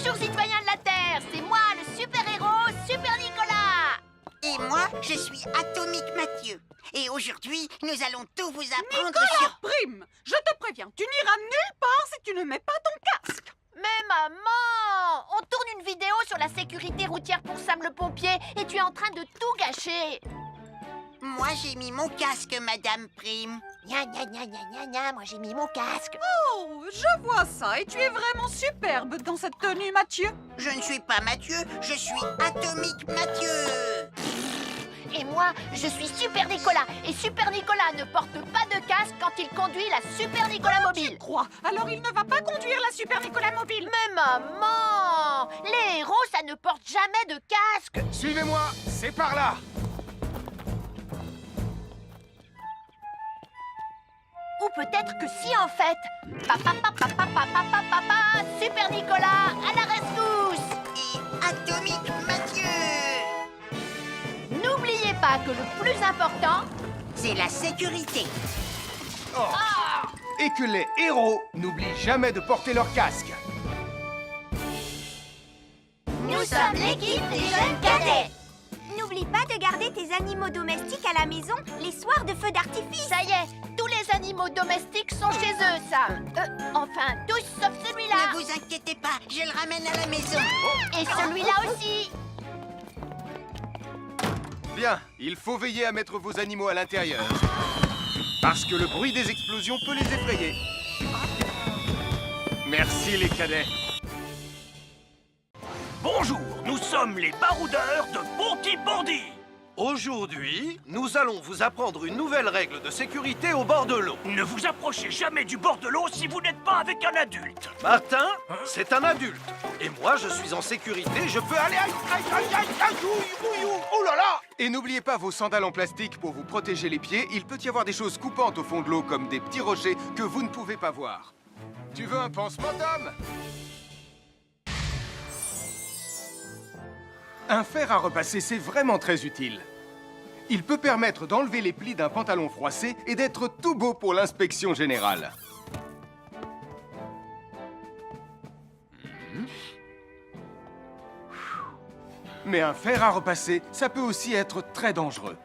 Bonjour citoyens de la Terre, c'est moi le super-héros Super Nicolas. Et moi, je suis Atomique Mathieu. Et aujourd'hui, nous allons tout vous apprendre Nicolas Prime, je te préviens, tu n'iras nulle part si tu ne mets pas ton casque. Mais maman, on tourne une vidéo sur la sécurité routière pour Sam le pompier et tu es en train de tout gâcher. Moi, j'ai mis mon casque, Madame Prime. Gna gna gna gna gna gna, moi j'ai mis mon casque. Oh, je vois ça et tu es vraiment superbe dans cette tenue, Mathieu. Je ne suis pas Mathieu, je suis Atomique Mathieu. Et moi, je suis Super Nicolas. Et Super Nicolas ne porte pas de casque quand il conduit la Super Nicolas Mobile. Quoi? Alors il ne va pas conduire la Super Nicolas Mobile. Mais maman, les héros, ça ne porte jamais de casque. Suivez-moi, c'est par là. Ou peut-être que si en fait. Papa, papa, papa, papa, papa, Super Nicolas, à la rescousse. Et Atomique Mathieu. N'oubliez pas que le plus important, C'est la sécurité. Et que les héros n'oublient jamais de porter leur casque. nous sommes l'équipe des jeunes cadets. N'oublie pas de garder tes animaux domestiques à la maison les soirs de feux d'artifice. Ça y est, tous les animaux domestiques sont chez eux, Sam. Enfin, tous sauf celui-là. Ne vous inquiétez pas, je le ramène à la maison. Et celui-là aussi. Bien, il faut veiller à mettre vos animaux à l'intérieur. Parce que le bruit des explosions peut les effrayer. Merci les cadets. Bonjour, nous sommes les baroudeurs de Bonty-Bondy. Aujourd'hui, nous allons vous apprendre une nouvelle règle de sécurité au bord de l'eau. Ne vous approchez jamais du bord de l'eau si vous n'êtes pas avec un adulte. Martin, c'est un adulte. Et moi, je suis en sécurité, je peux aller... Aïe, aïe, aïe, aïe, aïe, ouïe, ouïe, ouïe, oh là là! Et n'oubliez pas vos sandales en plastique pour vous protéger les pieds. Il peut y avoir des choses coupantes au fond de l'eau, comme des petits rochers que vous ne pouvez pas voir. Tu veux un pansement, Tom? Un fer à repasser, c'est vraiment très utile. Il peut permettre d'enlever les plis d'un pantalon froissé et d'être tout beau pour l'inspection générale. Mais un fer à repasser, ça peut aussi être très dangereux.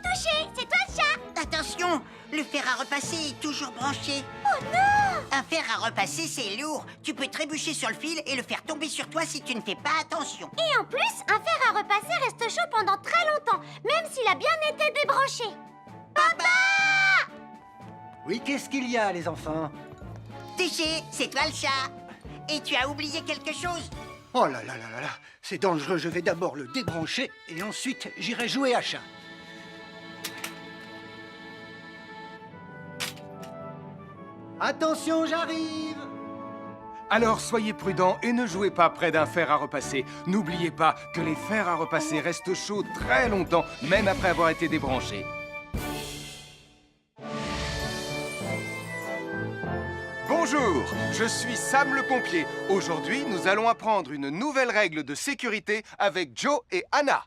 Touché, c'est toi le chat. Attention, le fer à repasser est toujours branché. Oh non! Un fer à repasser, c'est lourd. Tu peux trébucher sur le fil et le faire tomber sur toi si tu ne fais pas attention. Et en plus, un fer à repasser reste chaud pendant très longtemps, même s'il a bien été débranché. Papa! Oui, qu'est-ce qu'il y a, les enfants? Touché, c'est toi le chat. Et tu as oublié quelque chose? Oh là là là là là, c'est dangereux, je vais d'abord le débrancher et ensuite j'irai jouer à chat. Attention, j'arrive! Alors soyez prudents et ne jouez pas près d'un fer à repasser. N'oubliez pas que les fers à repasser restent chauds très longtemps, même après avoir été débranchés. Bonjour, je suis Sam le pompier. Aujourd'hui, nous allons apprendre une nouvelle règle de sécurité avec Joe et Anna.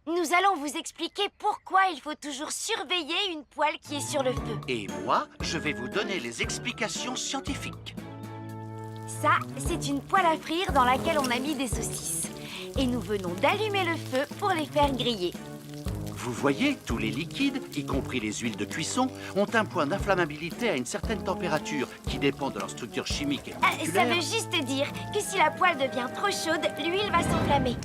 Nous allons vous expliquer pourquoi il faut toujours surveiller une poêle qui est sur le feu. Et moi, je vais vous donner les explications scientifiques. Ça, c'est une poêle à frire dans laquelle on a mis des saucisses. Et nous venons d'allumer le feu pour les faire griller. Vous voyez, tous les liquides, y compris les huiles de cuisson, ont un point d'inflammabilité à une certaine température qui dépend de leur structure chimique et Ça moléculaire. veut juste dire que si la poêle devient trop chaude, l'huile va s'enflammer.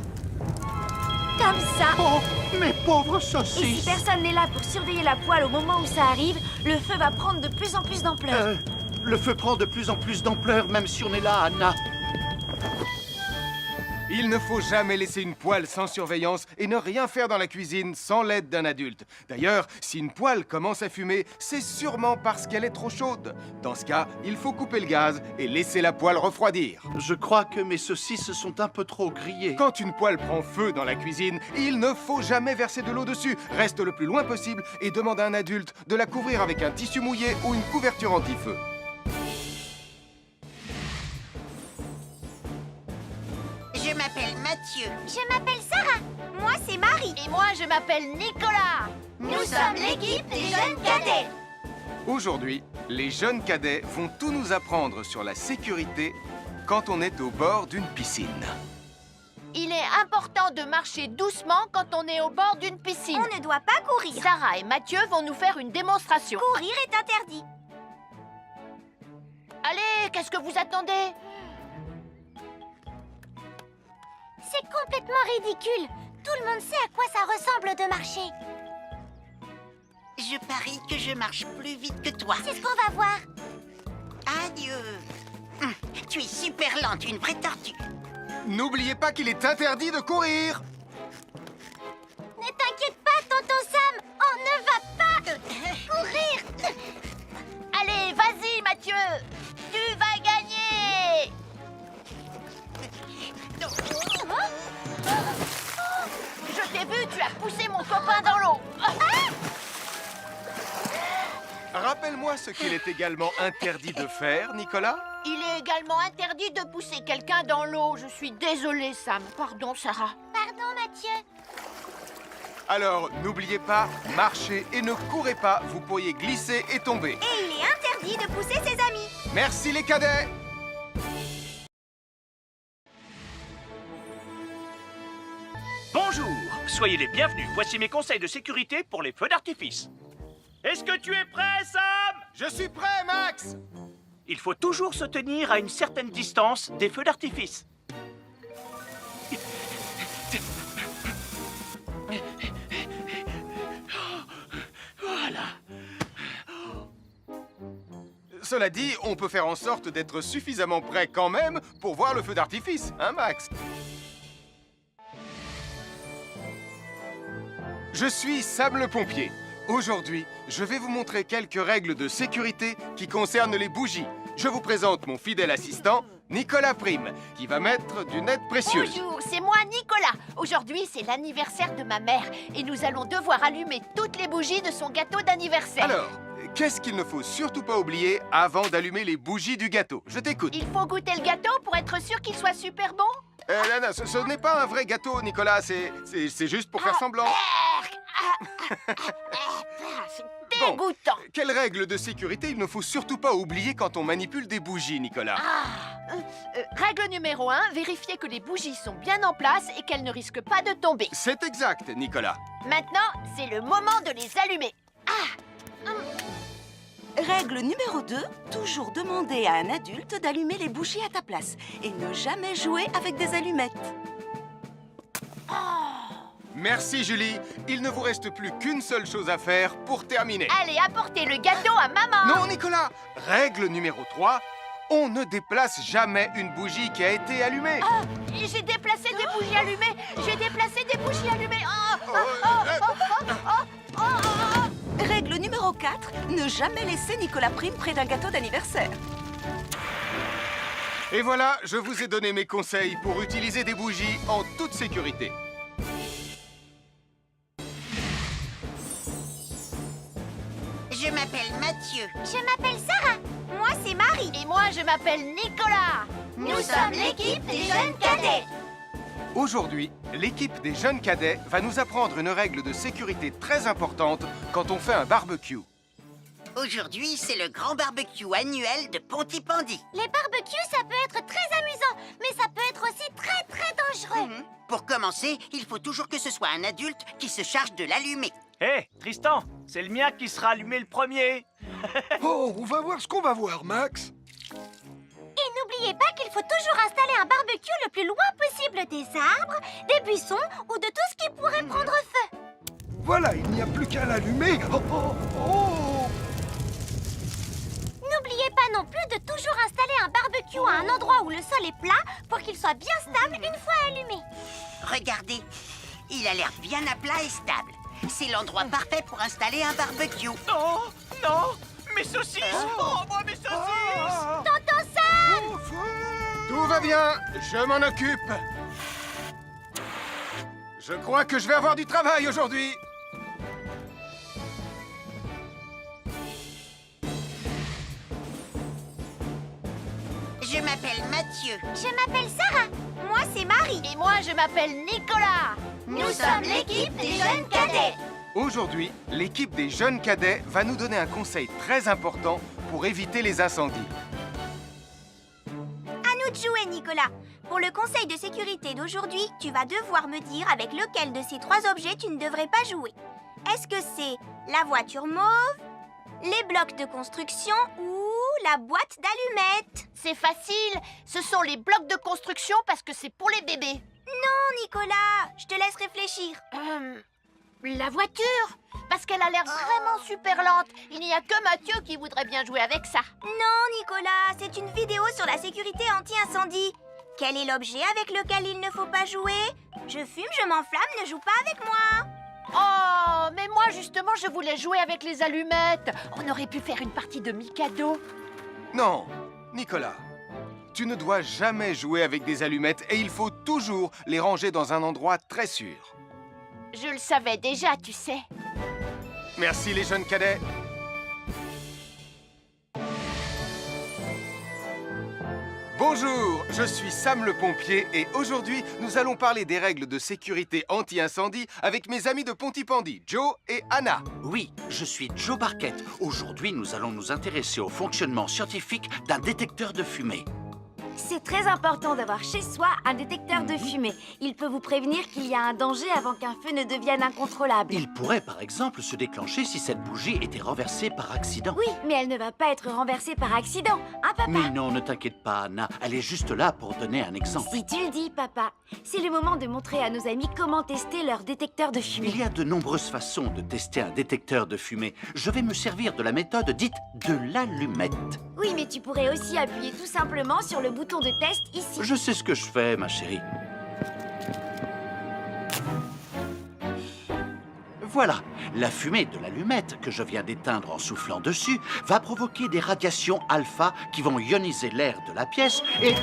Comme ça. Oh, mes pauvres Et si saucisses! personne n'est là pour surveiller la poêle au moment où ça arrive, le feu va prendre de plus en plus d'ampleur. Le feu prend de plus en plus d'ampleur, même si on est là, Anna. Il ne faut jamais laisser une poêle sans surveillance et ne rien faire dans la cuisine sans l'aide d'un adulte. D'ailleurs, si une poêle commence à fumer, c'est sûrement parce qu'elle est trop chaude. Dans ce cas, il faut couper le gaz et laisser la poêle refroidir. Je crois que mes saucisses sont un peu trop grillées. Quand une poêle prend feu dans la cuisine, il ne faut jamais verser de l'eau dessus. Reste le plus loin possible et demande à un adulte de la couvrir avec un tissu mouillé ou une couverture anti-feu. Je m'appelle Mathieu. Je m'appelle Sarah. Moi, c'est Marie. Et moi, je m'appelle Nicolas. Nous sommes l'équipe des jeunes cadets. Aujourd'hui, les jeunes cadets vont tout nous apprendre sur la sécurité quand on est au bord d'une piscine. Il est important de marcher doucement quand on est au bord d'une piscine. On ne doit pas courir. Sarah et Mathieu vont nous faire une démonstration. Courir est interdit. Allez, qu'est-ce que vous attendez? C'est complètement ridicule. Tout le monde sait à quoi ça ressemble de marcher. Je parie que je marche plus vite que toi. C'est ce qu'on va voir. Adieu. Tu es super lente, une vraie tortue. N'oubliez pas qu'il est interdit de courir. Ne t'inquiète pas, tonton Sam. On ne va pas courir. Allez, vas-y, Mathieu. Tu vas gagner. Je t'ai vu, tu as poussé mon copain dans l'eau. Rappelle-moi ce qu'il est également interdit de faire, Nicolas. Il est également interdit de pousser quelqu'un dans l'eau. Je suis désolée, Sam. Pardon, Sarah. Pardon, Mathieu. Alors, n'oubliez pas, marchez et ne courez pas. Vous pourriez glisser et tomber. Et il est interdit de pousser ses amis. Merci les cadets. Bonjour, soyez les bienvenus. Voici mes conseils de sécurité pour les feux d'artifice. Est-ce que tu es prêt, Sam? Je suis prêt, Max. Il faut toujours se tenir à une certaine distance des feux d'artifice. Voilà. Cela dit, on peut faire en sorte d'être suffisamment prêt quand même pour voir le feu d'artifice, hein, Max? Je suis Sam le pompier. Aujourd'hui, je vais vous montrer quelques règles de sécurité qui concernent les bougies. Je vous présente mon fidèle assistant, Nicolas Prime, qui va mettre d'une aide précieuse. Bonjour, c'est moi, Nicolas. Aujourd'hui, c'est l'anniversaire de ma mère et nous allons devoir allumer toutes les bougies de son gâteau d'anniversaire. Alors, qu'est-ce qu'il ne faut surtout pas oublier avant d'allumer les bougies du gâteau? Je t'écoute. Il faut goûter le gâteau pour être sûr qu'il soit super bon. Non, ce n'est pas un vrai gâteau, Nicolas. C'est juste pour faire semblant. C'est dégoûtant. Quelles règles de sécurité il ne faut surtout pas oublier quand on manipule des bougies, Nicolas? Règle numéro 1, vérifier que les bougies sont bien en place et qu'elles ne risquent pas de tomber. C'est exact, Nicolas. Maintenant, c'est le moment de les allumer. Règle numéro 2, toujours demander à un adulte d'allumer les bougies à ta place et ne jamais jouer avec des allumettes. Merci, Julie. Il ne vous reste plus qu'une seule chose à faire pour terminer. Allez, apportez le gâteau à maman. Non, Nicolas. Règle numéro 3, on ne déplace jamais une bougie qui a été allumée. J'ai déplacé des bougies allumées. J'ai déplacé des bougies allumées. Règle numéro 4, ne jamais laisser Nicolas Prime près d'un gâteau d'anniversaire. Et voilà, je vous ai donné mes conseils pour utiliser des bougies en toute sécurité. Je m'appelle Mathieu. Je m'appelle Sarah. Moi, c'est Marie. Et moi, je m'appelle Nicolas. Nous sommes l'équipe des jeunes cadets. Aujourd'hui, l'équipe des jeunes cadets va nous apprendre une règle de sécurité très importante quand on fait un barbecue. Aujourd'hui, c'est le grand barbecue annuel de Pontypandy. Les barbecues, ça peut être très amusant, mais ça peut être aussi très, très dangereux. Pour commencer, il faut toujours que ce soit un adulte qui se charge de l'allumer. Hé, Tristan, c'est le mien qui sera allumé le premier. Oh, on va voir ce qu'on va voir, Max. Et n'oubliez pas qu'il faut toujours installer un barbecue le plus loin possible des arbres, des buissons ou de tout ce qui pourrait prendre feu. Voilà, il n'y a plus qu'à l'allumer. Oh, oh, oh. N'oubliez pas non plus de toujours installer un barbecue à un endroit où le sol est plat pour qu'il soit bien stable une fois allumé. Regardez, il a l'air bien à plat et stable. C'est l'endroit parfait pour installer un barbecue. Non, non, mes saucisses. Oh, moi, mes saucisses. Tonton Sam! Tout va bien, je m'en occupe. Je crois que je vais avoir du travail aujourd'hui. Je m'appelle Mathieu. Je m'appelle Sarah. Moi, c'est Marie. Et moi, je m'appelle Nicolas. Nous sommes l'équipe des jeunes cadets. Aujourd'hui, l'équipe des jeunes cadets va nous donner un conseil très important pour éviter les incendies. À nous de jouer, Nicolas. Pour le conseil de sécurité d'aujourd'hui, tu vas devoir me dire avec lequel de ces 3 objets tu ne devrais pas jouer. Est-ce que c'est la voiture mauve, les blocs de construction ou la boîte d'allumettes? C'est facile, ce sont les blocs de construction parce que c'est pour les bébés. Non, Nicolas, je te laisse réfléchir. La voiture, parce qu'elle a l'air vraiment super lente. Il n'y a que Mathieu qui voudrait bien jouer avec ça. Non, Nicolas, c'est une vidéo sur la sécurité anti-incendie. Quel est l'objet avec lequel il ne faut pas jouer? Je fume, je m'enflamme, ne joue pas avec moi. Oh, mais moi justement, je voulais jouer avec les allumettes. On aurait pu faire une partie de Mikado. Non, Nicolas. Tu ne dois jamais jouer avec des allumettes et il faut toujours les ranger dans un endroit très sûr. Je le savais déjà, tu sais. Merci les jeunes cadets. Bonjour, je suis Sam le pompier et aujourd'hui, nous allons parler des règles de sécurité anti-incendie avec mes amis de Pontypandy, Joe et Anna. Oui, je suis Joe Barquette. Aujourd'hui, nous allons nous intéresser au fonctionnement scientifique d'un détecteur de fumée. C'est très important d'avoir chez soi un détecteur de fumée. Il peut vous prévenir qu'il y a un danger avant qu'un feu ne devienne incontrôlable. Il pourrait, par exemple, se déclencher si cette bougie était renversée par accident. Oui, mais elle ne va pas être renversée par accident, hein, papa? Mais non, ne t'inquiète pas, Anna. Elle est juste là pour donner un exemple. Si tu le dis, papa. C'est le moment de montrer à nos amis comment tester leur détecteur de fumée. Il y a de nombreuses façons de tester un détecteur de fumée. Je vais me servir de la méthode dite de l'allumette. Oui, mais tu pourrais aussi appuyer tout simplement sur le bouton de test ici. Je sais ce que je fais, ma chérie. Voilà, la fumée de l'allumette que je viens d'éteindre en soufflant dessus va provoquer des radiations alpha qui vont ioniser l'air de la pièce et...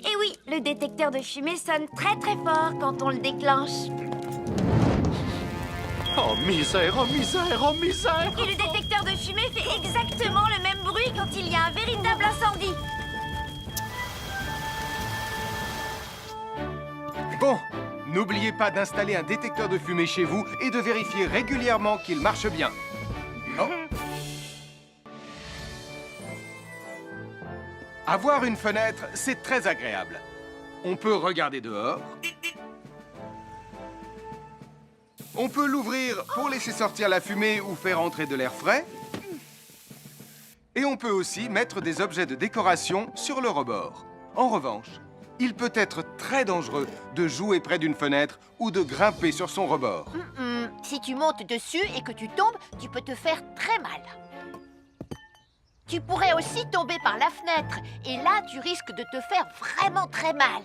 Et oui, le détecteur de fumée sonne très très fort quand on le déclenche. Oh misère, oh misère, oh misère! Et le détecteur de fumée fait exactement le même bruit quand il y a un véritable incendie. Bon, n'oubliez pas d'installer un détecteur de fumée chez vous et de vérifier régulièrement qu'il marche bien. Oh. Avoir une fenêtre, c'est très agréable. On peut regarder dehors. On peut l'ouvrir pour laisser sortir la fumée ou faire entrer de l'air frais. Et on peut aussi mettre des objets de décoration sur le rebord. En revanche, il peut être très dangereux de jouer près d'une fenêtre ou de grimper sur son rebord. Si tu montes dessus et que tu tombes, tu peux te faire très mal. Tu pourrais aussi tomber par la fenêtre. Et là, tu risques de te faire vraiment très mal.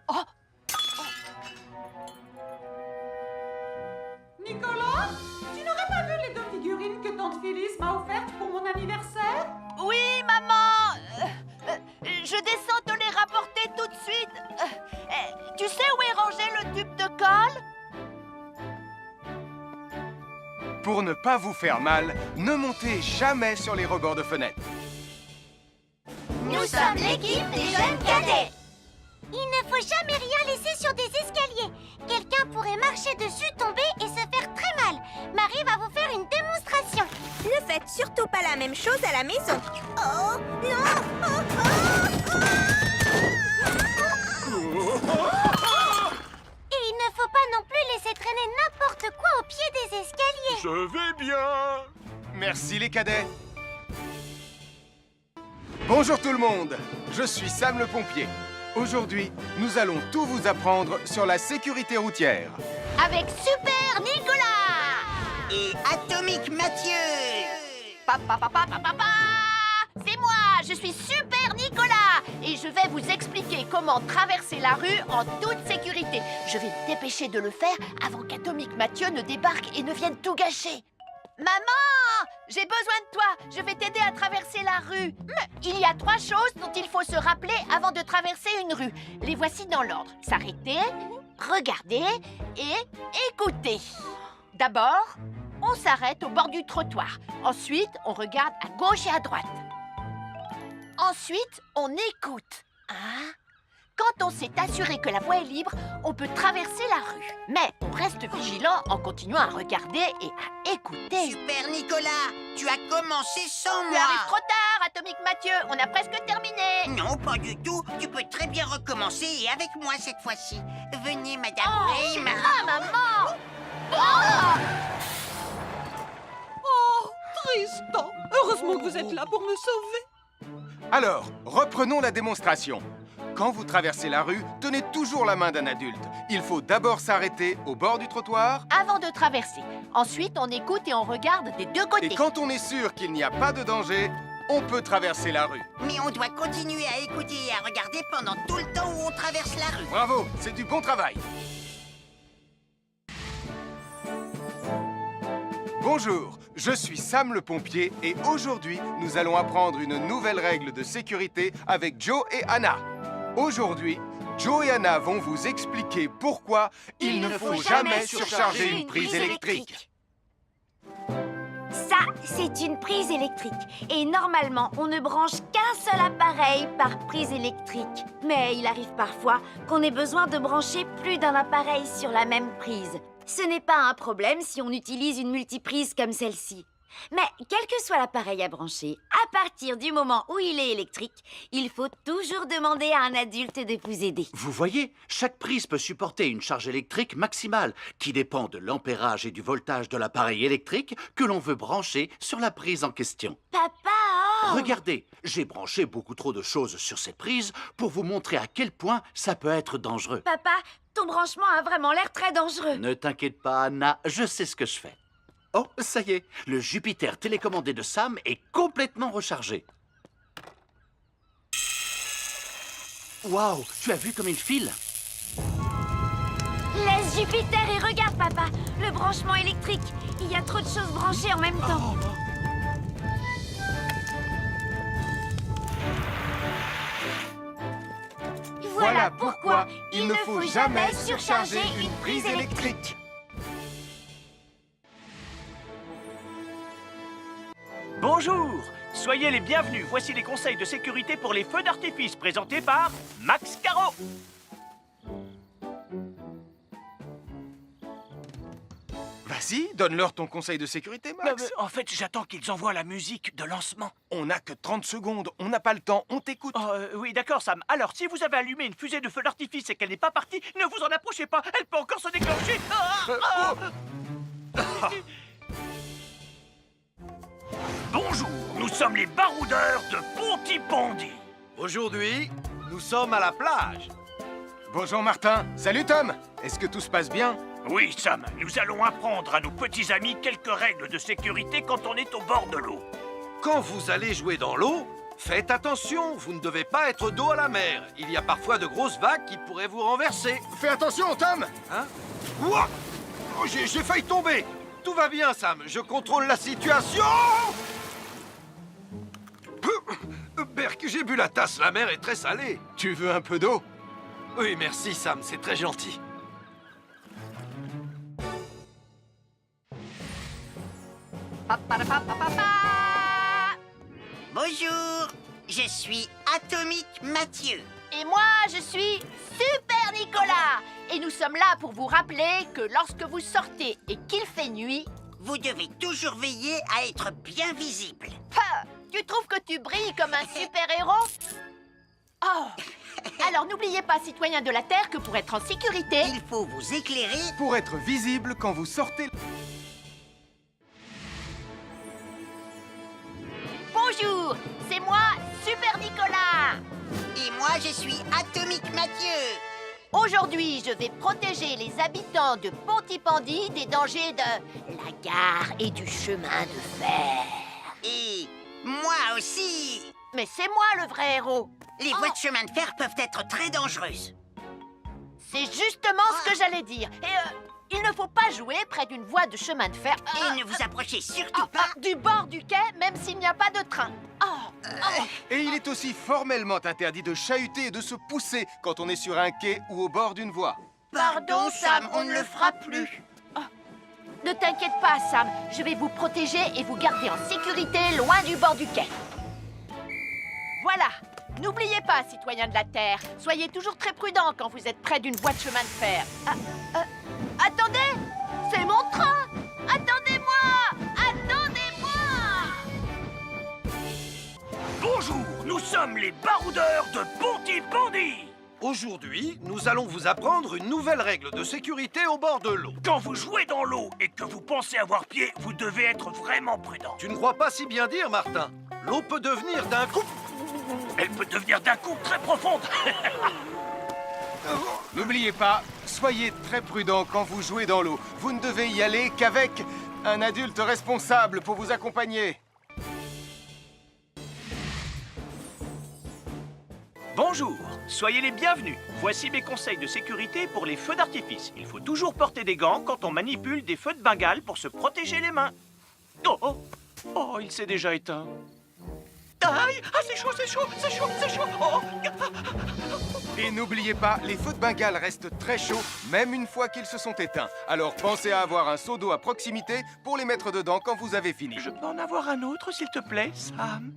Oh! Nicolas, tu n'aurais pas vu les 2 figurines que tante Phyllis m'a offertes pour mon anniversaire? Oui, maman! Je descends te les rapporter tout de suite. Tu sais où est rangé le tube de colle? Pour ne pas vous faire mal, ne montez jamais sur les rebords de fenêtres. Nous sommes l'équipe des jeunes cadets. Il ne faut jamais rien laisser sur des escaliers. Quelqu'un pourrait marcher dessus, tomber et se faire très mal. Marie va vous faire une démonstration. Ne faites surtout pas la même chose à la maison. Oh, non! Et il ne faut pas non plus laisser traîner n'importe quoi au pied des escaliers. Je vais bien. Merci les cadets. Bonjour tout le monde, je suis Sam le pompier. Aujourd'hui, nous allons tout vous apprendre sur la sécurité routière. Avec Super Nicolas! Et Atomique Mathieu! C'est moi, je suis Super Nicolas et je vais vous expliquer comment traverser la rue en toute sécurité. Je vais me dépêcher de le faire avant qu'Atomique Mathieu ne débarque et ne vienne tout gâcher. Maman, j'ai besoin de toi, je vais t'aider à traverser la rue. Il y a 3 choses dont il faut se rappeler avant de traverser une rue. Les voici dans l'ordre. S'arrêter, regarder et écouter. D'abord, on s'arrête au bord du trottoir. Ensuite, on regarde à gauche et à droite. Ensuite, on écoute. Hein? Quand on s'est assuré que la voie est libre, on peut traverser la rue. Mais on reste vigilant en continuant à regarder et à écouter. Super Nicolas, tu as commencé sans Tu moi. arrives trop tard, Atomique Mathieu. On a presque terminé. Non, pas du tout. Tu peux très bien recommencer et avec moi cette fois-ci. Venez, Madame Rayman. Ah, maman! Oh! Oh, Tristan. Heureusement que vous êtes là pour me sauver. Alors, reprenons la démonstration. Quand vous traversez la rue, tenez toujours la main d'un adulte. Il faut d'abord s'arrêter au bord du trottoir. Avant de traverser. Ensuite, on écoute et on regarde des deux côtés. Et quand on est sûr qu'il n'y a pas de danger, on peut traverser la rue. Mais on doit continuer à écouter et à regarder pendant tout le temps où on traverse la rue. Bravo, c'est du bon travail. Bonjour, je suis Sam le pompier et aujourd'hui, nous allons apprendre une nouvelle règle de sécurité avec Joe et Anna. Aujourd'hui, Joe et Anna vont vous expliquer pourquoi il ne faut jamais surcharger une prise électrique. Ça, c'est une prise électrique. Et normalement, on ne branche qu'un seul appareil par prise électrique. Mais il arrive parfois qu'on ait besoin de brancher plus d'un appareil sur la même prise. Ce n'est pas un problème si on utilise une multiprise comme celle-ci. Mais quel que soit l'appareil à brancher, à partir du moment où il est électrique, il faut toujours demander à un adulte de vous aider. Vous voyez, chaque prise peut supporter une charge électrique maximale qui dépend de l'ampérage et du voltage de l'appareil électrique que l'on veut brancher sur la prise en question. Papa, oh! Regardez, j'ai branché beaucoup trop de choses sur cette prise pour vous montrer à quel point ça peut être dangereux. Papa, ton branchement a vraiment l'air très dangereux. Ne t'inquiète pas, Anna, je sais ce que je fais. Oh, ça y est, le Jupiter télécommandé de Sam est complètement rechargé. Waouh, tu as vu comme il file? Laisse Jupiter et regarde, papa. Le branchement électrique. Il y a trop de choses branchées en même temps. Voilà pourquoi il ne faut jamais surcharger une prise électrique. Bonjour, soyez les bienvenus. Voici les conseils de sécurité pour les feux d'artifice présentés par Max Caro. Vas-y, donne-leur ton conseil de sécurité, Max. En fait, j'attends qu'ils envoient la musique de lancement. On n'a que 30 secondes, on n'a pas le temps, on t'écoute. Oh, oui, d'accord, Sam. Alors, si vous avez allumé une fusée de feu d'artifice et qu'elle n'est pas partie, ne vous en approchez pas. Elle peut encore se déclencher. Bonjour, nous sommes les baroudeurs de Pontypandy. Aujourd'hui, nous sommes à la plage. Bonjour Martin. Salut Tom. Est-ce que tout se passe bien? Oui, Sam, nous allons apprendre à nos petits amis quelques règles de sécurité quand on est au bord de l'eau. Quand vous allez jouer dans l'eau, faites attention, vous ne devez pas être dos à la mer. Il y a parfois de grosses vagues qui pourraient vous renverser. Fais attention, Tom. Hein? Ouah! Oh, j'ai failli tomber. Tout va bien, Sam, je contrôle la situation. Berk, j'ai bu la tasse, la mer est très salée. Tu veux un peu d'eau? Oui, merci, Sam, c'est très gentil. Bonjour, je suis Atomique Mathieu. Et moi, je suis Super Nicolas. Et nous sommes là pour vous rappeler que lorsque vous sortez et qu'il fait nuit... Vous devez toujours veiller à être bien visible. Ah, tu trouves que tu brilles comme un super-héros? Oh! Alors n'oubliez pas, citoyens de la Terre, que pour être en sécurité... Il faut vous éclairer. Pour être visible quand vous sortez... Bonjour, c'est moi, Super Nicolas. Et moi, je suis Atomique Mathieu. Aujourd'hui, je vais protéger les habitants de Pontypandy des dangers de la gare et du chemin de fer. Et moi aussi. Mais c'est moi le vrai héros. Les voies de chemin de fer peuvent être très dangereuses. C'est justement ce que j'allais dire. Et il ne faut pas jouer près d'une voie de chemin de fer. Et ne vous approchez surtout pas du bord du quai, même s'il n'y a pas de train. Et il est aussi formellement interdit de chahuter et de se pousser quand on est sur un quai ou au bord d'une voie. Pardon, Sam, on ne le fera plus. Ne t'inquiète pas, Sam. Je vais vous protéger et vous garder en sécurité loin du bord du quai. Voilà. N'oubliez pas, citoyens de la Terre, soyez toujours très prudents quand vous êtes près d'une voie de chemin de fer. Attendez! C'est mon train! Attendez-moi! Attendez-moi! Bonjour, nous sommes les baroudeurs de Pontypandy. Aujourd'hui, nous allons vous apprendre une nouvelle règle de sécurité au bord de l'eau. Quand vous jouez dans l'eau et que vous pensez avoir pied, vous devez être vraiment prudent. Tu ne crois pas si bien dire, Martin? L'eau peut devenir d'un coup... Elle peut devenir d'un coup très profonde. N'oubliez pas, soyez très prudent quand vous jouez dans l'eau. Vous ne devez y aller qu'avec un adulte responsable pour vous accompagner. Bonjour, soyez les bienvenus. Voici mes conseils de sécurité pour les feux d'artifice. Il faut toujours porter des gants quand on manipule des feux de Bengale pour se protéger les mains. Oh, il s'est déjà éteint. Aïe! Ah, c'est chaud, c'est chaud, c'est chaud, c'est chaud! Oh. Et n'oubliez pas, les feux de Bengale restent très chauds, même une fois qu'ils se sont éteints. Alors pensez à avoir un seau d'eau à proximité pour les mettre dedans quand vous avez fini. Je peux en avoir un autre, s'il te plaît, Sam?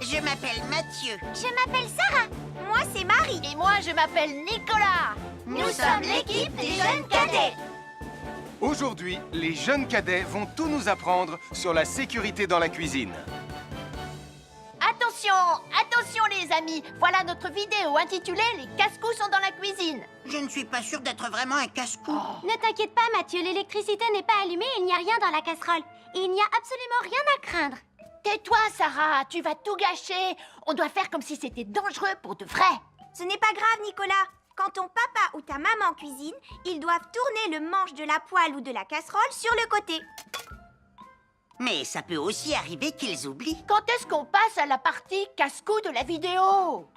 Je m'appelle Mathieu. Je m'appelle Sarah. Moi, c'est Marie. Et moi, je m'appelle Nicolas. Nous sommes l'équipe des jeunes cadets. Aujourd'hui, les jeunes cadets vont tout nous apprendre sur la sécurité dans la cuisine. Attention, attention les amis. Voilà notre vidéo intitulée « Les casse-cous sont dans la cuisine ». Je ne suis pas sûre d'être vraiment un casse-cou. Ne t'inquiète pas, Mathieu, l'électricité n'est pas allumée et il n'y a rien dans la casserole. Et il n'y a absolument rien à craindre. Tais-toi, Sarah, tu vas tout gâcher. On doit faire comme si c'était dangereux pour de vrai. Ce n'est pas grave, Nicolas. Quand ton papa ou ta maman cuisine, ils doivent tourner le manche de la poêle ou de la casserole sur le côté. Mais ça peut aussi arriver qu'ils oublient. Quand est-ce qu'on passe à la partie casse-cou de la vidéo?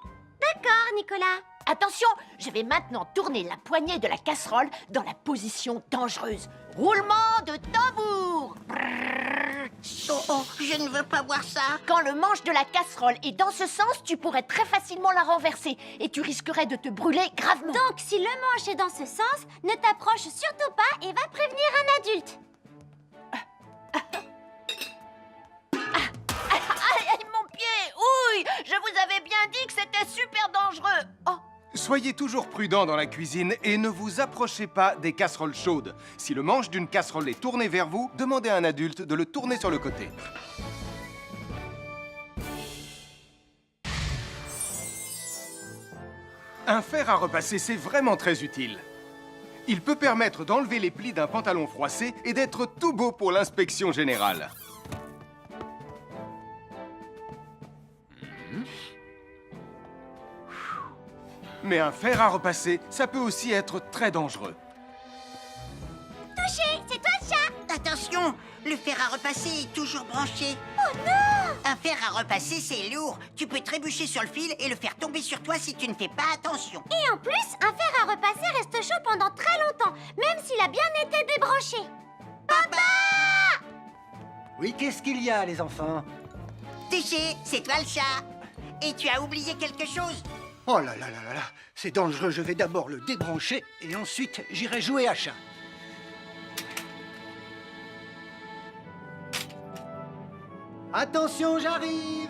D'accord, Nicolas. Attention, je vais maintenant tourner la poignée de la casserole dans la position dangereuse. Roulement de tambour. Oh, je ne veux pas voir ça. Quand le manche de la casserole est dans ce sens, tu pourrais très facilement la renverser et tu risquerais de te brûler gravement. Donc, si le manche est dans ce sens, ne t'approche surtout pas et va prévenir un adulte. Aïe, mon pied! Ouille! Je vous avais bien dit que c'était super dangereux. Oh! Soyez toujours prudent dans la cuisine et ne vous approchez pas des casseroles chaudes. Si le manche d'une casserole est tourné vers vous, demandez à un adulte de le tourner sur le côté. Un fer à repasser, c'est vraiment très utile. Il peut permettre d'enlever les plis d'un pantalon froissé et d'être tout beau pour l'inspection générale. Mais un fer à repasser, ça peut aussi être très dangereux. Touché, c'est toi le chat. Attention, le fer à repasser est toujours branché. Oh non! Un fer à repasser, c'est lourd. Tu peux trébucher sur le fil et le faire tomber sur toi si tu ne fais pas attention. Et en plus, un fer à repasser reste chaud pendant très longtemps, même s'il a bien été débranché. Papa! Oui, qu'est-ce qu'il y a, les enfants? Touché, c'est toi le chat. Et tu as oublié quelque chose? Oh là là là là là, c'est dangereux, je vais d'abord le débrancher et ensuite j'irai jouer à chat. Attention, j'arrive!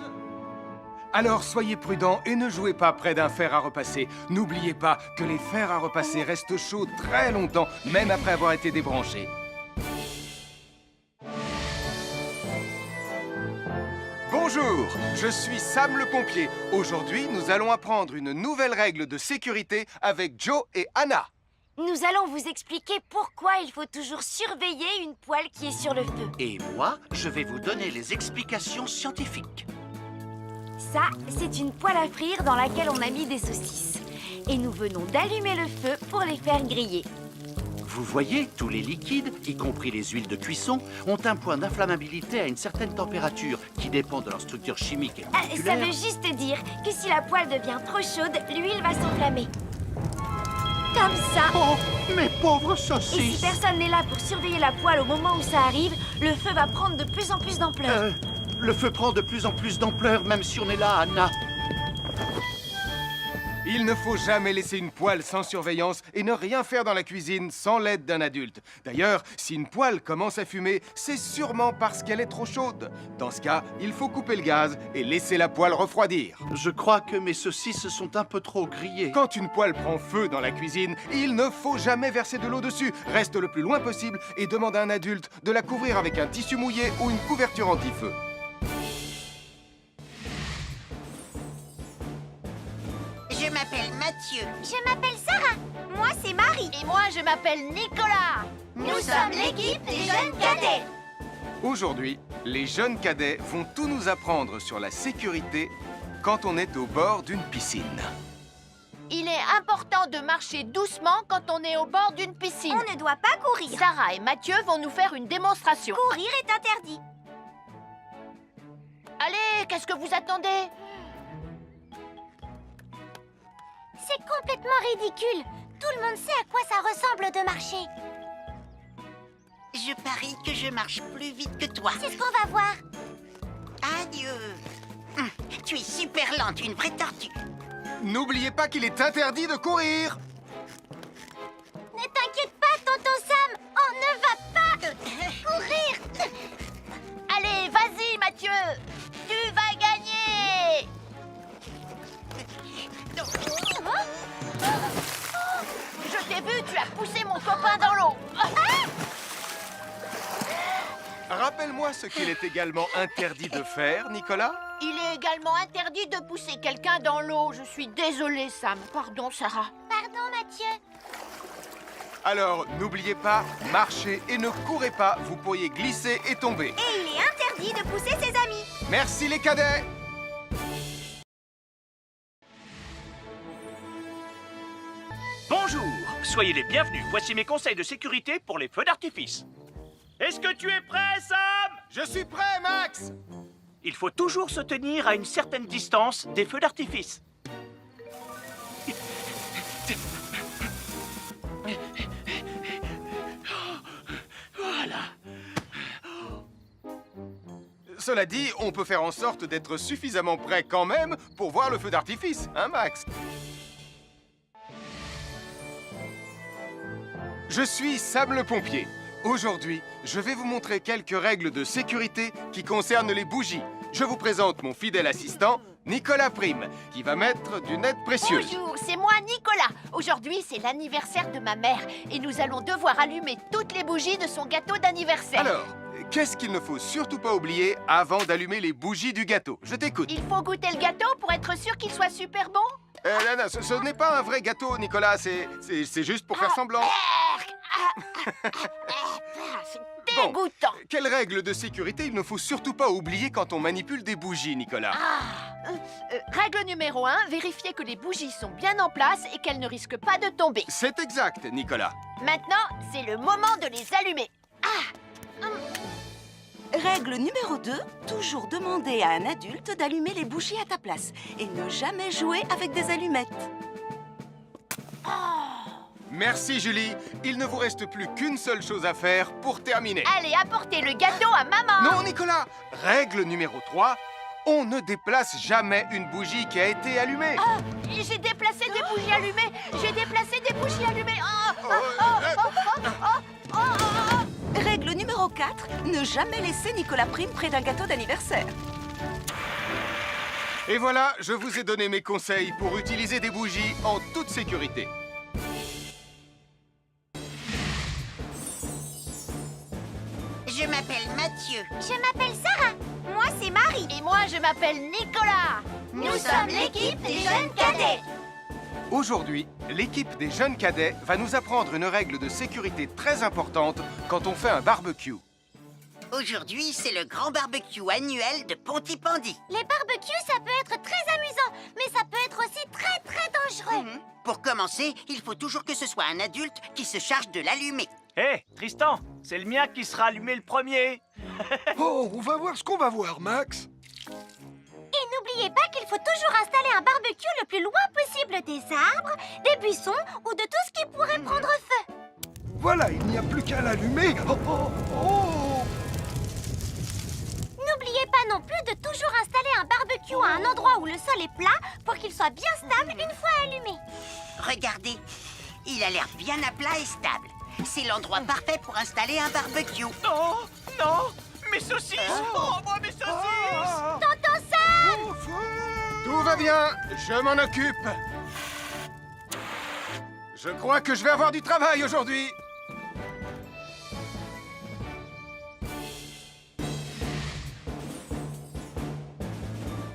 Alors soyez prudents et ne jouez pas près d'un fer à repasser. N'oubliez pas que les fers à repasser restent chauds très longtemps, même après avoir été débranchés. Bonjour, je suis Sam le pompier. Aujourd'hui, nous allons apprendre une nouvelle règle de sécurité avec Joe et Anna. Nous allons vous expliquer pourquoi il faut toujours surveiller une poêle qui est sur le feu. Et moi, je vais vous donner les explications scientifiques. Ça, c'est une poêle à frire dans laquelle on a mis des saucisses. Et nous venons d'allumer le feu pour les faire griller. Vous voyez, tous les liquides, y compris les huiles de cuisson, ont un point d'inflammabilité à une certaine température qui dépend de leur structure chimique et Ça moléculaire. veut juste dire que si la poêle devient trop chaude, l'huile va s'enflammer. Comme ça. Oh, mes pauvres Et si saucisses! personne n'est là pour surveiller la poêle au moment où ça arrive, le feu va prendre de plus en plus d'ampleur. Le feu prend de plus en plus d'ampleur, même si on est là, Anna. Il ne faut jamais laisser une poêle sans surveillance et ne rien faire dans la cuisine sans l'aide d'un adulte. D'ailleurs, si une poêle commence à fumer, c'est sûrement parce qu'elle est trop chaude. Dans ce cas, il faut couper le gaz et laisser la poêle refroidir. Je crois que mes saucisses sont un peu trop grillées. Quand une poêle prend feu dans la cuisine, il ne faut jamais verser de l'eau dessus. Reste le plus loin possible et demande à un adulte de la couvrir avec un tissu mouillé ou une couverture anti-feu. Je m'appelle Mathieu. Je m'appelle Sarah. Moi, c'est Marie. Et moi, je m'appelle Nicolas. Nous sommes l'équipe des jeunes cadets. Aujourd'hui, les jeunes cadets vont tout nous apprendre sur la sécurité quand on est au bord d'une piscine. Il est important de marcher doucement quand on est au bord d'une piscine. On ne doit pas courir. Sarah et Mathieu vont nous faire une démonstration. Courir est interdit. Allez, qu'est-ce que vous attendez? C'est complètement ridicule. Tout le monde sait à quoi ça ressemble de marcher. Je parie que je marche plus vite que toi. C'est ce qu'on va voir. Adieu. Tu es super lente, une vraie tortue. N'oubliez pas qu'il est interdit de courir. Ne t'inquiète pas, tonton Sam. On ne va pas courir. Allez, vas-y, Mathieu. Tu vas gagner. Je t'ai vu, tu as poussé mon copain dans l'eau. Rappelle-moi ce qu'il est également interdit de faire, Nicolas. Il est également interdit de pousser quelqu'un dans l'eau. Je suis désolée, Sam. Pardon, Sarah. Pardon, Mathieu. Alors, n'oubliez pas, marchez et ne courez pas. Vous pourriez glisser et tomber. Et il est interdit de pousser ses amis. Merci les cadets. Bonjour, soyez les bienvenus. Voici mes conseils de sécurité pour les feux d'artifice. Est-ce que tu es prêt, Sam? Je suis prêt, Max. Il faut toujours se tenir à une certaine distance des feux d'artifice. Voilà. Cela dit, on peut faire en sorte d'être suffisamment prêt quand même pour voir le feu d'artifice, hein, Max? Je suis Sam le pompier. Aujourd'hui, je vais vous montrer quelques règles de sécurité qui concernent les bougies. Je vous présente mon fidèle assistant, Nicolas Prime, qui va mettre d'une aide précieuse. Bonjour, c'est moi, Nicolas. Aujourd'hui, c'est l'anniversaire de ma mère et nous allons devoir allumer toutes les bougies de son gâteau d'anniversaire. Alors, qu'est-ce qu'il ne faut surtout pas oublier avant d'allumer les bougies du gâteau? Je t'écoute. Il faut goûter le gâteau pour être sûr qu'il soit super bon. Non, ce n'est pas un vrai gâteau, Nicolas. C'est juste pour faire semblant. C'est dégoûtant. Quelle règle de sécurité il ne faut surtout pas oublier quand on manipule des bougies, Nicolas? Règle numéro 1, vérifier que les bougies sont bien en place et qu'elles ne risquent pas de tomber. C'est exact, Nicolas. Maintenant, c'est le moment de les allumer. Règle numéro 2, toujours demander à un adulte d'allumer les bougies à ta place et ne jamais jouer avec des allumettes. Merci, Julie. Il ne vous reste plus qu'une seule chose à faire pour terminer. Allez, apportez le gâteau à maman. Non, Nicolas. Règle numéro 3, on ne déplace jamais une bougie qui a été allumée. J'ai déplacé des bougies allumées. J'ai déplacé des bougies allumées. Règle numéro 4, ne jamais laisser Nicolas Prime près d'un gâteau d'anniversaire. Et voilà, je vous ai donné mes conseils pour utiliser des bougies en toute sécurité. Je m'appelle Mathieu. Je m'appelle Sarah. Moi, c'est Marie. Et moi, je m'appelle Nicolas. Nous sommes l'équipe des jeunes cadets. Aujourd'hui, l'équipe des jeunes cadets va nous apprendre une règle de sécurité très importante quand on fait un barbecue. Aujourd'hui, c'est le grand barbecue annuel de Pontypandy. Les barbecues, ça peut être très amusant, mais ça peut être aussi très dangereux. Pour commencer, il faut toujours que ce soit un adulte qui se charge de l'allumer. Hé, Tristan, c'est le mien qui sera allumé le premier. Oh, on va voir ce qu'on va voir, Max. Et n'oubliez pas qu'il faut toujours installer un barbecue le plus loin possible des arbres, des buissons ou de tout ce qui pourrait prendre feu. Voilà, il n'y a plus qu'à l'allumer. Oh, oh, oh. N'oubliez pas pas non plus de toujours installer un barbecue à un endroit où le sol est plat pour qu'il soit bien stable une fois allumé. Regardez, il a l'air bien à plat et stable. C'est l'endroit parfait pour installer un barbecue. Non, non, mes saucisses! Oh, moi, mes saucisses! Tonton Sam! Tout va bien, je m'en occupe. Je crois que je vais avoir du travail aujourd'hui.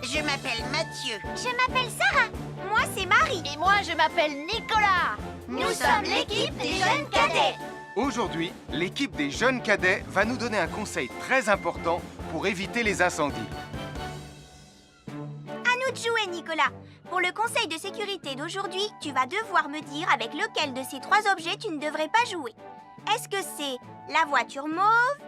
Je m'appelle Mathieu. Je m'appelle Sarah. Moi, c'est Marie. Et moi, je m'appelle Nicolas. Nous sommes l'équipe des jeunes cadets. Aujourd'hui, l'équipe des jeunes cadets va nous donner un conseil très important pour éviter les incendies. À nous de jouer, Nicolas. Pour le conseil de sécurité d'aujourd'hui, tu vas devoir me dire avec lequel de ces 3 objets tu ne devrais pas jouer. Est-ce que c'est la voiture mauve,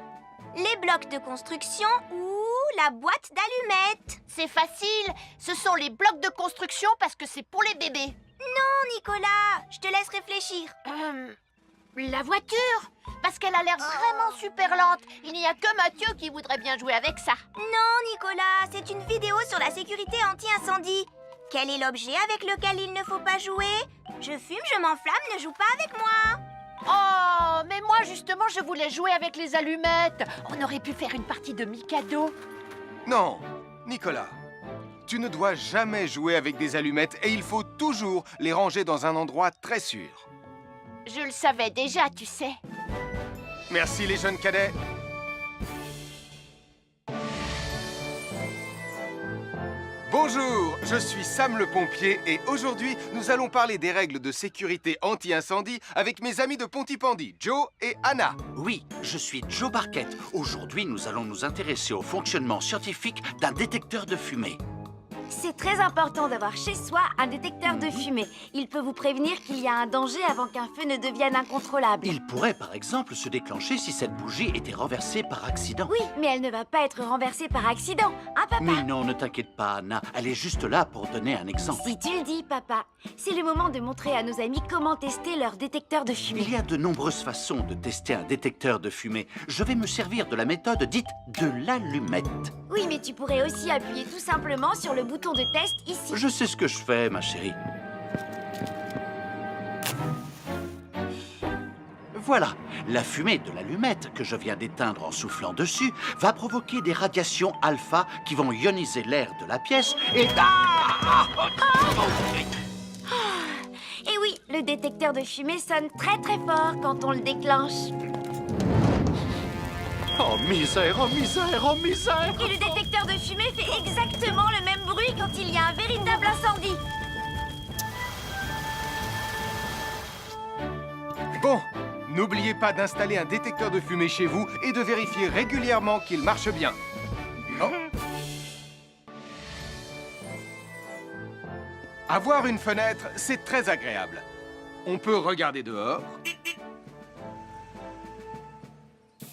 les blocs de construction ou la boîte d'allumettes? C'est facile, ce sont les blocs de construction parce que c'est pour les bébés. Non, Nicolas, je te laisse réfléchir. La voiture, parce qu'elle a l'air vraiment super lente. Il n'y a que Mathieu qui voudrait bien jouer avec ça. Non, Nicolas, c'est une vidéo sur la sécurité anti-incendie. Quel est l'objet avec lequel il ne faut pas jouer? Je fume, je m'enflamme, ne joue pas avec moi. Oh, mais moi justement, je voulais jouer avec les allumettes. On aurait pu faire une partie de Mikado. Non, Nicolas, tu ne dois jamais jouer avec des allumettes et il faut toujours les ranger dans un endroit très sûr. Je le savais déjà, tu sais. Merci les jeunes cadets. Bonjour, je suis Sam le pompier et aujourd'hui, nous allons parler des règles de sécurité anti-incendie avec mes amis de Pontypandy, Joe et Anna. Oui, je suis Joe Barquette. Aujourd'hui, nous allons nous intéresser au fonctionnement scientifique d'un détecteur de fumée. C'est très important d'avoir chez soi un détecteur de fumée. Il peut vous prévenir qu'il y a un danger avant qu'un feu ne devienne incontrôlable. Il pourrait, par exemple, se déclencher si cette bougie était renversée par accident. Oui, mais elle ne va pas être renversée par accident, hein, papa? Mais non, ne t'inquiète pas, Anna. Elle est juste là pour donner un exemple. Si tu le dis, papa. C'est le moment de montrer à nos amis comment tester leur détecteur de fumée. Il y a de nombreuses façons de tester un détecteur de fumée. Je vais me servir de la méthode dite de l'allumette. Oui, mais tu pourrais aussi appuyer tout simplement sur le bouton de test ici. Je sais ce que je fais, ma chérie. Voilà, la fumée de l'allumette que je viens d'éteindre en soufflant dessus va provoquer des radiations alpha qui vont ioniser l'air de la pièce et... Et oui, le détecteur de fumée sonne très très fort quand on le déclenche. Oh misère, oh misère, oh misère! Et le détecteur de fumée fait exactement le même bruit quand il y a un véritable incendie. Bon, n'oubliez pas d'installer un détecteur de fumée chez vous et de vérifier régulièrement qu'il marche bien. Oh. Avoir une fenêtre, c'est très agréable. On peut regarder dehors.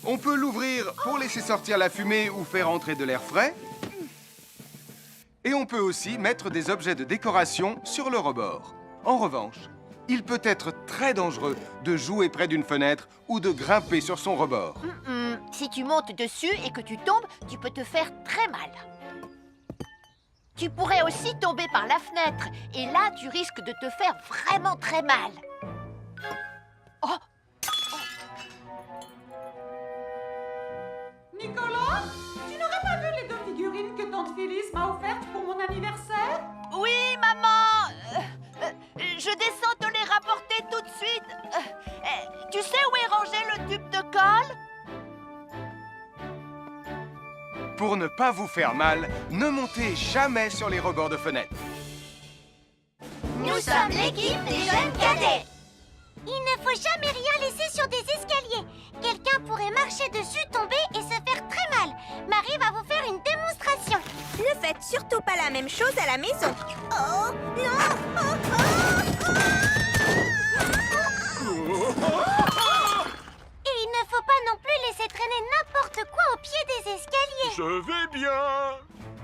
On peut l'ouvrir pour laisser sortir la fumée ou faire entrer de l'air frais. Et on peut aussi mettre des objets de décoration sur le rebord. En revanche, il peut être très dangereux de jouer près d'une fenêtre ou de grimper sur son rebord. Si tu montes dessus et que tu tombes, tu peux te faire très mal. Tu pourrais aussi tomber par la fenêtre. Et là, tu risques de te faire vraiment très mal. Oh! Nicolas, tu n'aurais pas vu les 2 figurines que tante Phyllis m'a offertes pour mon anniversaire? Oui, maman! Je descends te les rapporter tout de suite. Tu sais où est rangé le tube de colle? Pour ne pas vous faire mal, ne montez jamais sur les rebords de fenêtres. Nous sommes l'équipe des jeunes cadets. Il ne faut jamais rien laisser sur des escaliers. Quelqu'un pourrait marcher dessus, tomber et se faire très mal. Marie va vous faire une démonstration. Ne faites surtout pas la même chose à la maison. Oh, non! Et il ne faut pas non plus laisser traîner n'importe quoi au pied des escaliers. Je vais bien.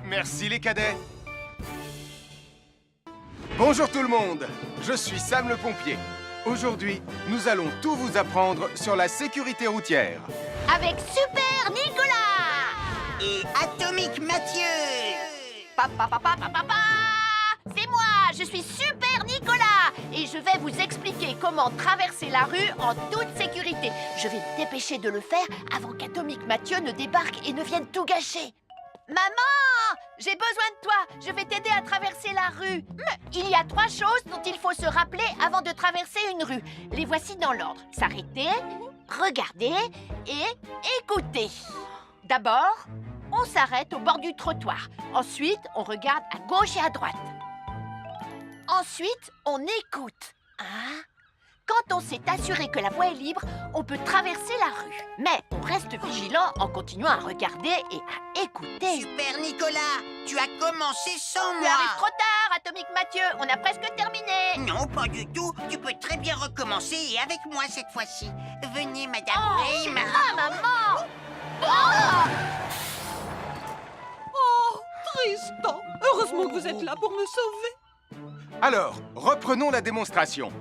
Merci les cadets. Bonjour tout le monde, je suis Sam le pompier. Aujourd'hui, nous allons tout vous apprendre sur la sécurité routière. Avec Super Nicolas! et Atomique Mathieu. C'est moi, je suis Super Nicolas et je vais vous expliquer comment traverser la rue en toute sécurité. Je vais me dépêcher de le faire avant qu'Atomique Mathieu ne débarque et ne vienne tout gâcher. Maman, j'ai besoin de toi, je vais t'aider à traverser la rue. Il y a 3 choses dont il faut se rappeler avant de traverser une rue. Les voici dans l'ordre. S'arrêter, regarder et écouter. D'abord, on s'arrête au bord du trottoir. Ensuite, on regarde à gauche et à droite. Ensuite, on écoute. Quand on s'est assuré que la voie est libre, on peut traverser la rue. Mais on reste vigilant en continuant à regarder et à écouter. Super Nicolas, tu as commencé sans Tu moi. arrives trop tard, Atomique Mathieu. On a presque terminé. Non, pas du tout. Tu peux très bien recommencer et avec moi cette fois-ci. Venez, Madame Rayme. Maman. Oh, Tristan, heureusement que vous êtes là pour me sauver. Alors, reprenons la démonstration.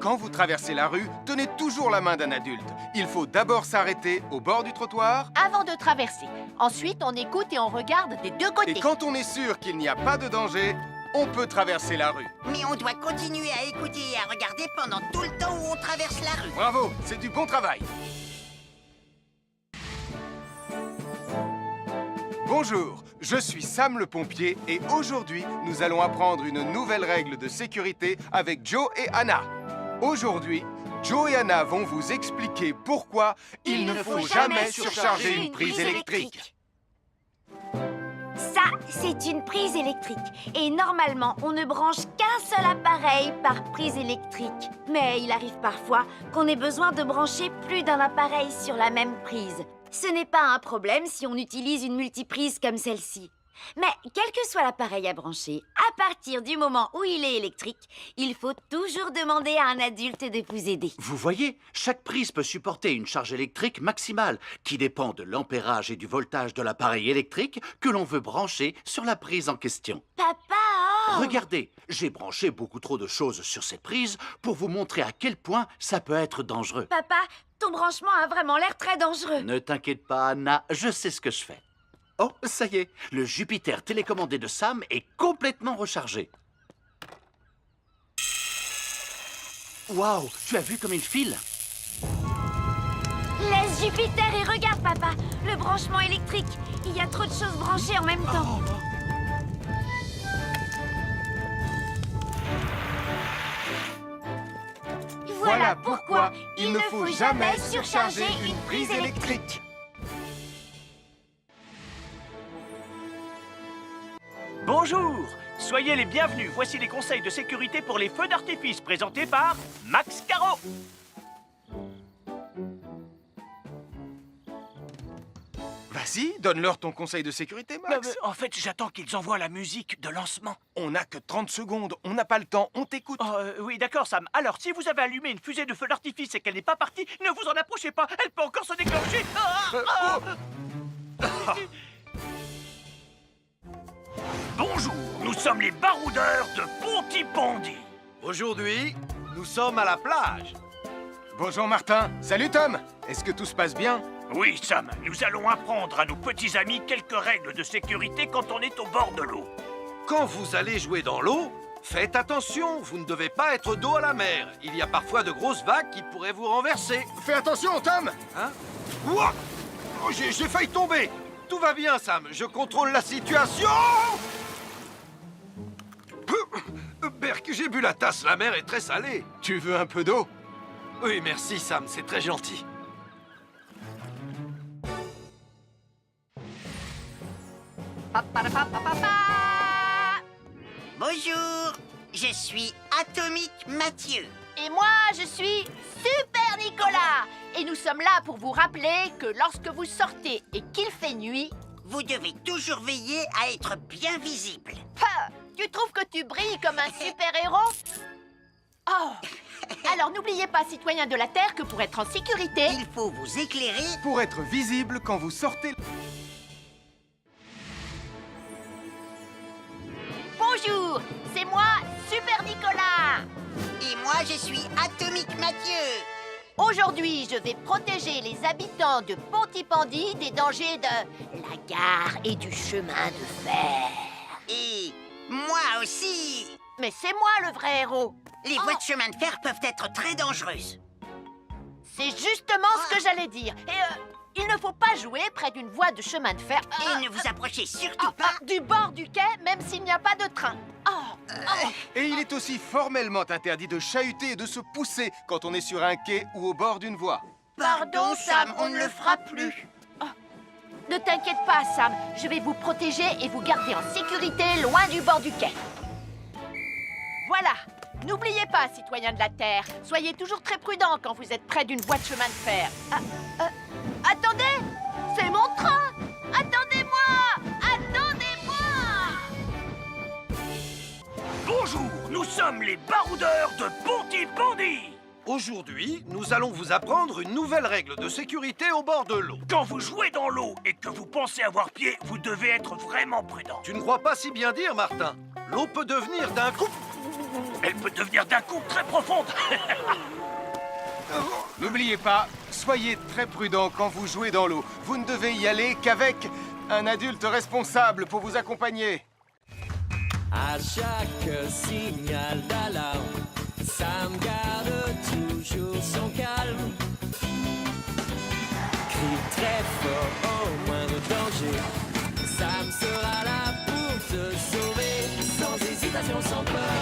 Quand vous traversez la rue, tenez toujours la main d'un adulte. Il faut d'abord s'arrêter au bord du trottoir. Avant de traverser. Ensuite, on écoute et on regarde des deux côtés. Et quand on est sûr qu'il n'y a pas de danger, on peut traverser la rue. Mais on doit continuer à écouter et à regarder pendant tout le temps où on traverse la rue. Bravo, c'est du bon travail. Bonjour, je suis Sam le pompier et aujourd'hui, nous allons apprendre une nouvelle règle de sécurité avec Joe et Anna. Aujourd'hui, Joe et Anna vont vous expliquer pourquoi il ne faut jamais surcharger une prise électrique. Ça, c'est une prise électrique. Et normalement, on ne branche qu'un seul appareil par prise électrique. Mais il arrive parfois qu'on ait besoin de brancher plus d'un appareil sur la même prise. Ce n'est pas un problème si on utilise une multiprise comme celle-ci. Mais quel que soit l'appareil à brancher, à partir du moment où il est électrique, il faut toujours demander à un adulte de vous aider. Vous voyez, chaque prise peut supporter une charge électrique maximale qui dépend de l'ampérage et du voltage de l'appareil électrique que l'on veut brancher sur la prise en question. Papa! Regardez, j'ai branché beaucoup trop de choses sur cette prise pour vous montrer à quel point ça peut être dangereux. Papa, ton branchement a vraiment l'air très dangereux. Ne t'inquiète pas, Anna, je sais ce que je fais. Oh, ça y est, le Jupiter télécommandé de Sam est complètement rechargé. Waouh, tu as vu comme il file? Laisse Jupiter et regarde, papa. Le branchement électrique. Il y a trop de choses branchées en même temps. Voilà pourquoi il ne faut jamais surcharger une prise électrique. Bonjour, soyez les bienvenus. Voici les conseils de sécurité pour les feux d'artifice présentés par Max Caro. Vas-y, donne-leur ton conseil de sécurité, Max. En fait, j'attends qu'ils envoient la musique de lancement. On n'a que 30 secondes, on n'a pas le temps, on t'écoute. Oui, d'accord, Sam. Alors, si vous avez allumé une fusée de feu d'artifice et qu'elle n'est pas partie, ne vous en approchez pas. Elle peut encore se déclencher. Bonjour, nous sommes les baroudeurs de Pontypandy. Aujourd'hui, nous sommes à la plage. Bonjour Martin. Salut Tom. Est-ce que tout se passe bien? Oui, Sam, nous allons apprendre à nos petits amis quelques règles de sécurité quand on est au bord de l'eau. Quand vous allez jouer dans l'eau, faites attention, vous ne devez pas être dos à la mer. Il y a parfois de grosses vagues qui pourraient vous renverser. Fais attention, Tom. Hein? Ouah! Oh, j'ai failli tomber. Tout va bien, Sam, je contrôle la situation. Berk, j'ai bu la tasse, la mer est très salée. Tu veux un peu d'eau? Oui, merci, Sam, c'est très gentil. Bonjour, je suis Atomique Mathieu. Et moi, je suis Super Nicolas. Et nous sommes là pour vous rappeler que lorsque vous sortez et qu'il fait nuit... Vous devez toujours veiller à être bien visible. Tu trouves que tu brilles comme un super-héros? Oh! Alors n'oubliez pas, citoyens de la Terre, que pour être en sécurité... Il faut vous éclairer... Pour être visible quand vous sortez... Bonjour, c'est moi, Super Nicolas. Et moi, je suis Atomique Mathieu. Aujourd'hui, je vais protéger les habitants de Pontypandy des dangers de la gare et du chemin de fer. Et moi aussi. Mais c'est moi le vrai héros. Les voies de chemin de fer peuvent être très dangereuses. C'est justement ce que j'allais dire. Et il ne faut pas jouer près d'une voie de chemin de fer. Et ne vous approchez surtout pas. Du bord du quai, même s'il n'y a pas de train. Et il est aussi formellement interdit de chahuter et de se pousser quand on est sur un quai ou au bord d'une voie. Pardon, Sam, on ne le fera plus. Ne t'inquiète pas, Sam. Je vais vous protéger et vous garder en sécurité loin du bord du quai. Voilà. N'oubliez pas, citoyens de la Terre, soyez toujours très prudents quand vous êtes près d'une voie de chemin de fer. Attendez! C'est mon train! Attendez-moi! Attendez-moi! Bonjour, nous sommes les baroudeurs de Pontypandy. Aujourd'hui, nous allons vous apprendre une nouvelle règle de sécurité au bord de l'eau. Quand vous jouez dans l'eau et que vous pensez avoir pied, vous devez être vraiment prudent. Tu ne crois pas si bien dire, Martin? L'eau peut devenir d'un coup... Elle peut devenir d'un coup très profonde. N'oubliez pas, soyez très prudent quand vous jouez dans l'eau. Vous ne devez y aller qu'avec un adulte responsable pour vous accompagner. À chaque signal d'alarme, Sam garde toujours son calme. Crie très fort au moindre danger. Sam sera là pour te sauver, sans hésitation, sans peur.